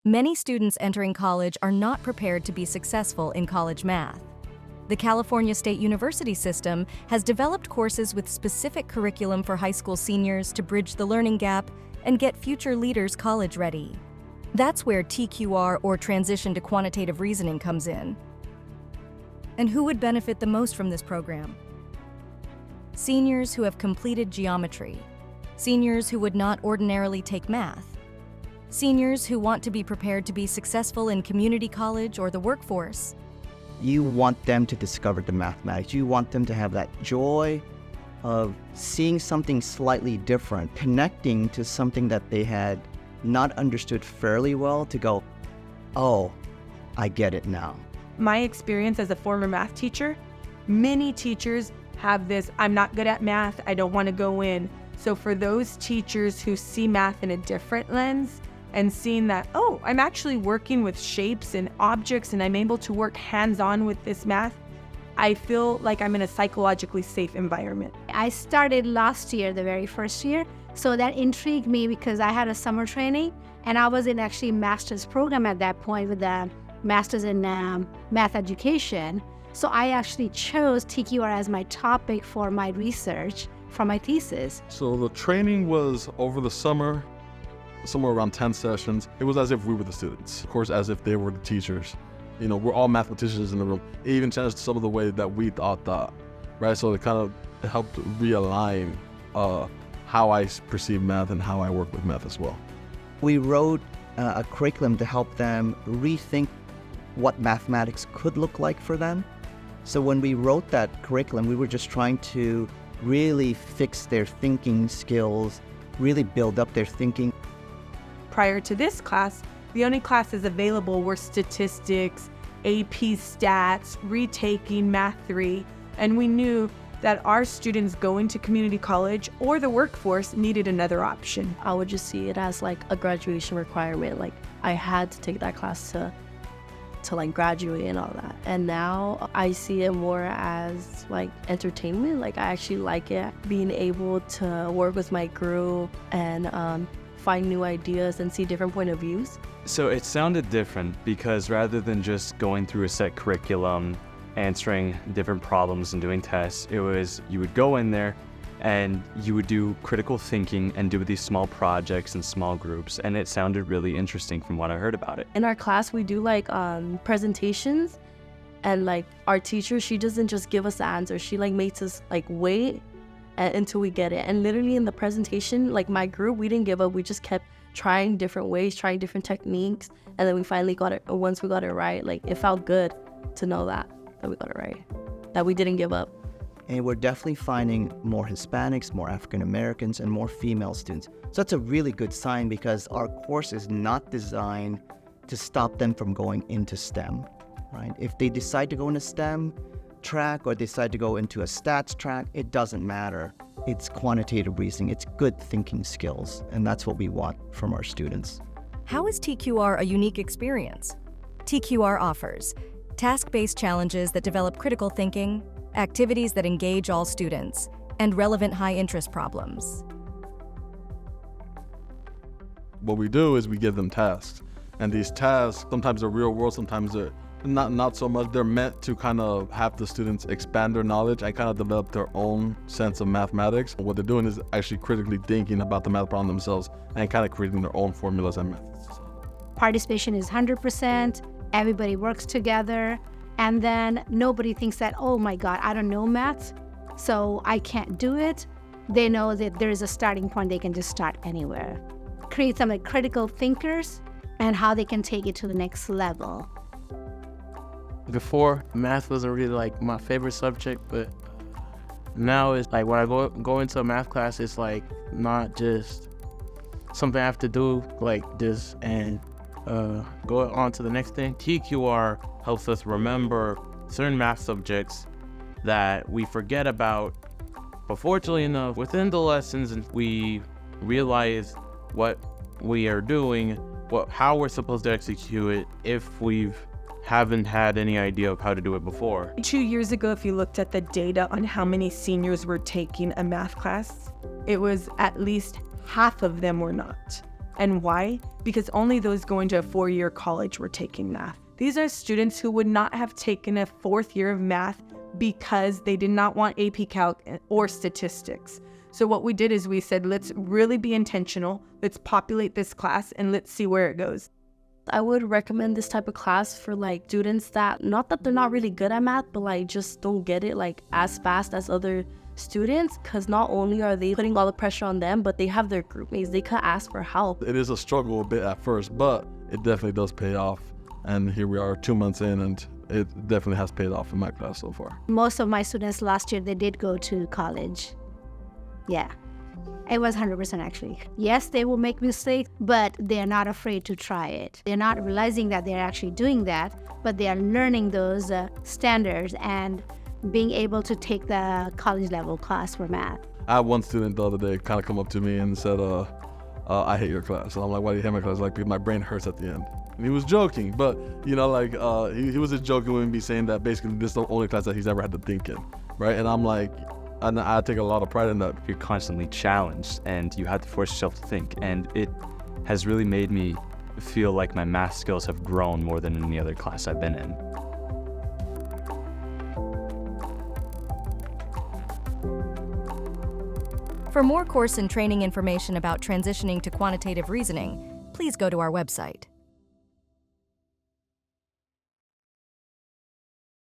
Many students entering college are not prepared to be successful in college math. The California State University system has developed courses with specific curriculum for high school seniors to bridge the learning gap and get future leaders college ready. That's where TQR, or Transition to Quantitative Reasoning, comes in. And who would benefit the most from this program? Seniors who have completed geometry, seniors who would not ordinarily take math, seniors who want to be prepared to be successful in community college or the workforce. You want them to discover the mathematics. You want them to have that joy of seeing something slightly different, connecting to something that they had not understood fairly well, to go, oh, I get it now. My experience as a former math teacher, many teachers have this, I'm not good at math, I don't want to go in. So for those teachers who see math in a different lens and seeing that, oh, I'm actually working with shapes and objects and I'm able to work hands-on with this math, I feel like I'm in a psychologically safe environment. I started last year, the very first year, so that intrigued me because I had a summer training and I was in actually master's program at that point with the master's in math education. So I actually chose TQR as my topic for my research for my thesis. So the training was over the summer, somewhere around 10 sessions. It was as if we were the students, of course, as if they were the teachers. You know, we're all mathematicians in the room. It even changed some of the way that we thought, right? So it kind of helped realign how I perceive math and how I work with math as well. We wrote a curriculum to help them rethink what mathematics could look like for them. So when we wrote that curriculum, we were just trying to really fix their thinking skills, really build up their thinking. Prior to this class, the only classes available were statistics, AP stats, retaking Math 3, and we knew that our students going to community college or the workforce needed another option. I would just see it as like a graduation requirement. Like I had to take that class to like graduate and all that. And now I see it more as like entertainment. Like I actually like it, being able to work with my group and find new ideas and see different point of views. So it sounded different because rather than just going through a set curriculum, answering different problems and doing tests, it was you would go in there and you would do critical thinking and do these small projects in small groups, and it sounded really interesting from what I heard about it. In our class, we do like presentations, and like our teacher, she doesn't just give us the answer. She like makes us like wait until we get it. And literally in the presentation, like my group, we didn't give up. We just kept trying different ways, trying different techniques, and then we finally got it. Once we got it right, like it felt good to know that we got it right, that we didn't give up. And we're definitely finding more Hispanics, more African Americans, and more female students. So that's a really good sign because our course is not designed to stop them from going into STEM, right? If they decide to go in a STEM track or decide to go into a stats track, it doesn't matter. It's quantitative reasoning, it's good thinking skills, and that's what we want from our students. How is TQR a unique experience? TQR offers task-based challenges that develop critical thinking, activities that engage all students, and relevant high-interest problems. What we do is we give them tasks. And these tasks, sometimes they're real world, sometimes they're not so much. They're meant to kind of have the students expand their knowledge and kind of develop their own sense of mathematics. What they're doing is actually critically thinking about the math problem themselves and kind of creating their own formulas and methods. Participation is 100%, everybody works together, and then nobody thinks that, oh my God, I don't know math, so I can't do it. They know that there is a starting point, they can just start anywhere. Create some like critical thinkers and how they can take it to the next level. Before, math wasn't really like my favorite subject, but now it's like when I go into a math class, it's like not just something I have to do like this and go on to the next thing. TQR helps us remember certain math subjects that we forget about. But fortunately enough, within the lessons, we realize what we are doing, how we're supposed to execute it if we haven't had any idea of how to do it before. 2 years ago, if you looked at the data on how many seniors were taking a math class, it was at least half of them were not. And why? Because only those going to a 4-year college were taking math. These are students who would not have taken a 4th year of math because they did not want AP Calc or statistics. So what we did is we said, let's really be intentional. Let's populate this class and let's see where it goes. I would recommend this type of class for like students that, not that they're not really good at math, but like just don't get it like as fast as other students, because not only are they putting all the pressure on them, but they have their group mates. They could ask for help. It is a struggle a bit at first, but it definitely does pay off. And here we are 2 months in, and it definitely has paid off in my class so far. Most of my students last year, they did go to college. Yeah, it was 100% actually. Yes, they will make mistakes, but they're not afraid to try it. They're not realizing that they're actually doing that, but they are learning those standards and being able to take the college level class for math. I had one student the other day kind of come up to me and said, I hate your class. And I'm like, why do you hate my class? Like, because my brain hurts at the end. And he was joking, but you know, like he was just joking with me, saying that basically this is the only class that he's ever had to think in, right? And I'm like, and I take a lot of pride in that. You're constantly challenged and you have to force yourself to think. And it has really made me feel like my math skills have grown more than any other class I've been in. For more course and training information about transitioning to quantitative reasoning, please go to our website.